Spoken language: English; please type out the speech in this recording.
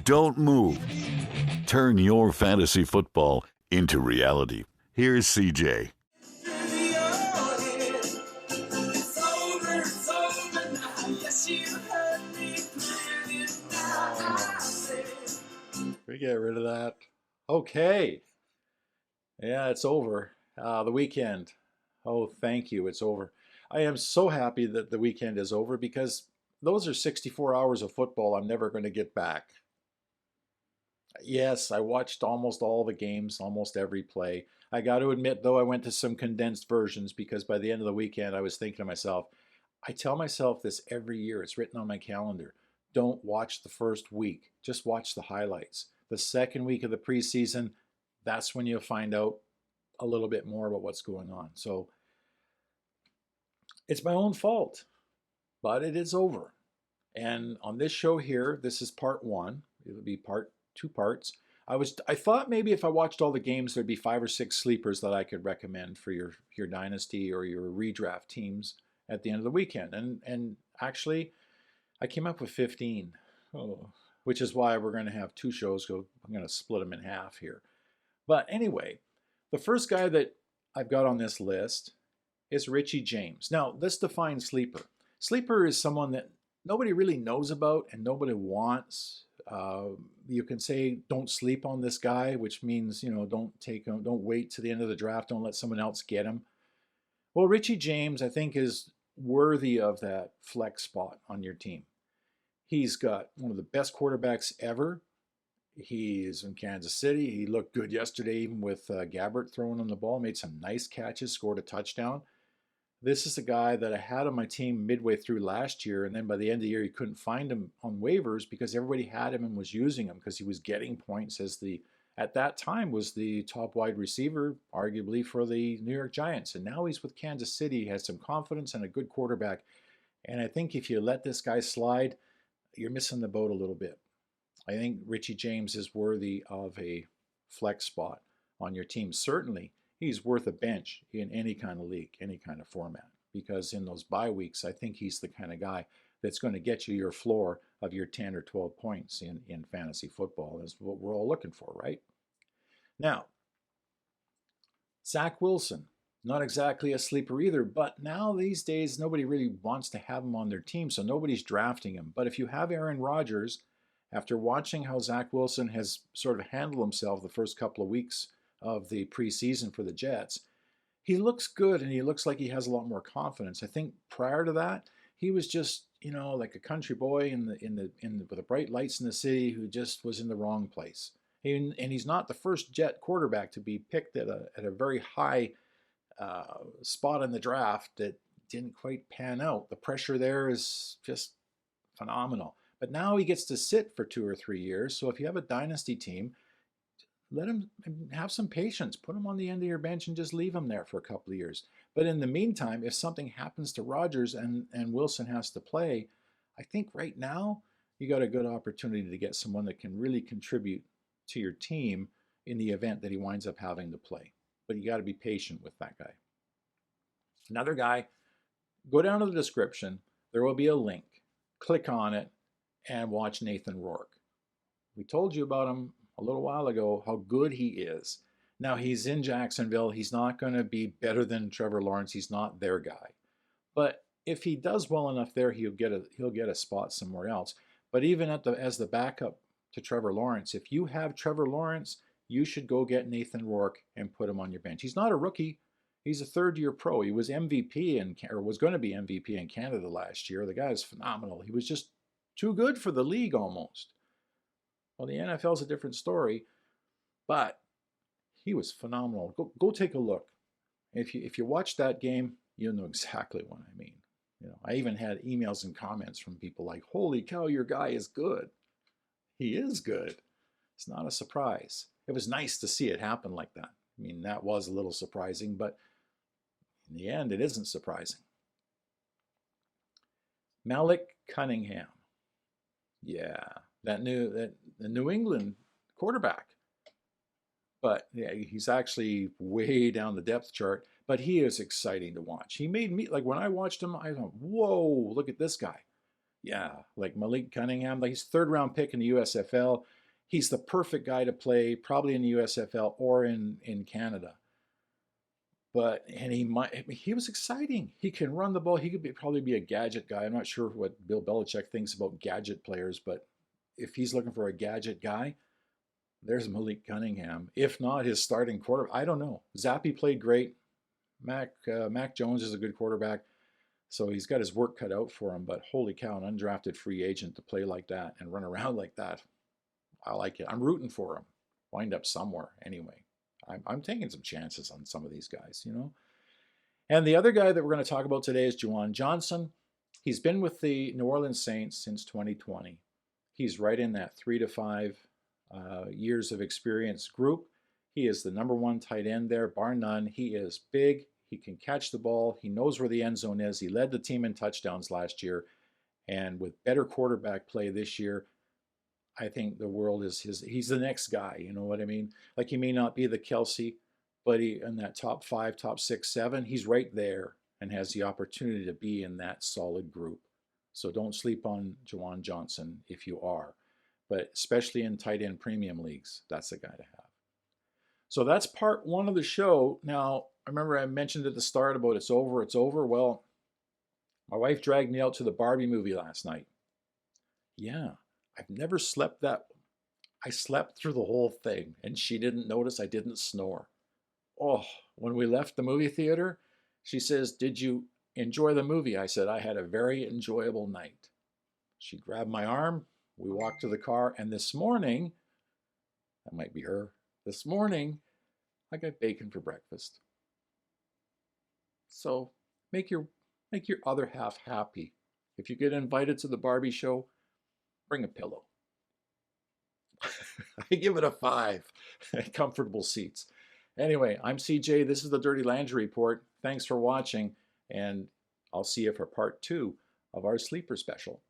Don't move. Turn your fantasy football into reality. Here's CJ. We get rid of that. Okay. Yeah, it's over. The weekend. Oh, thank you. It's over. I am so happy that the weekend is over because those are 64 hours of football I'm never going to get back. Yes, I watched almost all the games, almost every play. I got to admit, though, I went to some condensed versions because by the end of the weekend, I was thinking to myself, I tell myself this every year. It's written on my calendar. Don't watch the first week. Just watch the highlights. The second week of the preseason, that's when you'll find out a little bit more about what's going on. So it's my own fault, but it is over. And on this show here, this is part one. It'll be two parts. I thought maybe if I watched all the games, there'd be 5 or 6 sleepers that I could recommend for your dynasty or your redraft teams at the end of the weekend. And actually, I came up with 15, which is why we're going to have 2 shows. I'm going to split them in half here. But anyway, the first guy that I've got on this list is Richie James. Now, let's define sleeper. Sleeper is someone that nobody really knows about and nobody wants. You can say don't sleep on this guy, which means don't wait to the end of the draft, don't let someone else get him. Well, Richie James, I think, is worthy of that flex spot on your team. He's got one of the best quarterbacks ever. He is in Kansas City. He looked good yesterday, even with Gabbert throwing him the ball. Made some nice catches, scored a touchdown. This is a guy that I had on my team midway through last year, and then by the end of the year, you couldn't find him on waivers because everybody had him and was using him because he was getting points at that time, was the top wide receiver, arguably, for the New York Giants. And now he's with Kansas City. He has some confidence and a good quarterback. And I think if you let this guy slide, you're missing the boat a little bit. I think Richie James is worthy of a flex spot on your team. Certainly, he's worth a bench in any kind of league, any kind of format, because in those bye weeks, I think he's the kind of guy that's going to get you your floor of your 10 or 12 points in fantasy football. That's what we're all looking for, right? Now, Zach Wilson, not exactly a sleeper either, but now these days, nobody really wants to have him on their team, so nobody's drafting him. But if you have Aaron Rodgers, after watching how Zach Wilson has sort of handled himself the first couple of weeks of the preseason for the Jets, he looks good and he looks like he has a lot more confidence. I think prior to that, he was just, like a country boy with the bright lights in the city who just was in the wrong place. And he's not the first Jet quarterback to be picked at a very high spot in the draft that didn't quite pan out. The pressure there is just phenomenal. But now he gets to sit for 2 or 3 years. So if you have a dynasty team, let him have some patience. Put him on the end of your bench and just leave him there for a couple of years. But in the meantime, if something happens to Rodgers and Wilson has to play, I think right now you got a good opportunity to get someone that can really contribute to your team in the event that he winds up having to play. But you got to be patient with that guy. Another guy, go down to the description. There will be a link. Click on it and watch Nathan Rourke. We told you about him a little while ago, how good he is. Now he's in Jacksonville. He's not going to be better than Trevor Lawrence. He's not their guy. But if he does well enough there, he'll get a spot somewhere else. But even as the backup to Trevor Lawrence, if you have Trevor Lawrence, you should go get Nathan Rourke and put him on your bench. He's not a rookie. He's a third-year pro. He was MVP or was going to be MVP in Canada last year. The guy is phenomenal. He was just too good for the league almost. Well, the NFL is a different story, but he was phenomenal. Go take a look. If you watch that game, you'll know exactly what I mean. I even had emails and comments from people like, "Holy cow, your guy is good." He is good. It's not a surprise. It was nice to see it happen like that. I mean, that was a little surprising, but in the end, it isn't surprising. Malik Cunningham. Yeah, the New England quarterback. But yeah, he's actually way down the depth chart, but he is exciting to watch. He made me, like when I watched him, I thought, whoa, look at this guy. Yeah, like Malik Cunningham, like he's third round pick in the USFL. He's the perfect guy to play probably in the USFL or in Canada. But and he was exciting. He can run the ball. He could probably be a gadget guy. I'm not sure what Bill Belichick thinks about gadget players, but if he's looking for a gadget guy, there's Malik Cunningham. If not, his starting quarterback, I don't know. Zappi played great. Mac Jones is a good quarterback, so he's got his work cut out for him. But holy cow, an undrafted free agent to play like that and run around like that, I like it. I'm rooting for him. Wind up somewhere anyway. I'm taking some chances on some of these guys, you know. And the other guy that we're going to talk about today is Juwan Johnson. He's been with the New Orleans Saints since 2020. He's right in that 3 to 5 years of experience group. He is the number one tight end there, bar none. He is big. He can catch the ball. He knows where the end zone is. He led the team in touchdowns last year. And with better quarterback play this year, I think the world is his. He's the next guy. You know what I mean? Like he may not be the Kelsey, but he in that top 5, top 6, 7, he's right there and has the opportunity to be in that solid group. So don't sleep on Juwan Johnson if you are, but especially in tight end premium leagues, that's the guy to have. So that's part 1 of the show. Now, I remember I mentioned at the start about it's over, it's over. Well, my wife dragged me out to the Barbie movie last night. Yeah, I've never slept that. I slept through the whole thing, and she didn't notice I didn't snore. Oh, when we left the movie theater, she says, "Did you enjoy the movie?" I said, "I had a very enjoyable night." She grabbed my arm. We walked to the car, and this morning, that might be her, this morning, I got bacon for breakfast. So make your other half happy. If you get invited to the Barbie show, bring a pillow. I give it a 5. Comfortable seats. Anyway, I'm CJ. This is the Dirty Landry Report. Thanks for watching, and I'll see you for part 2 of our sleeper special.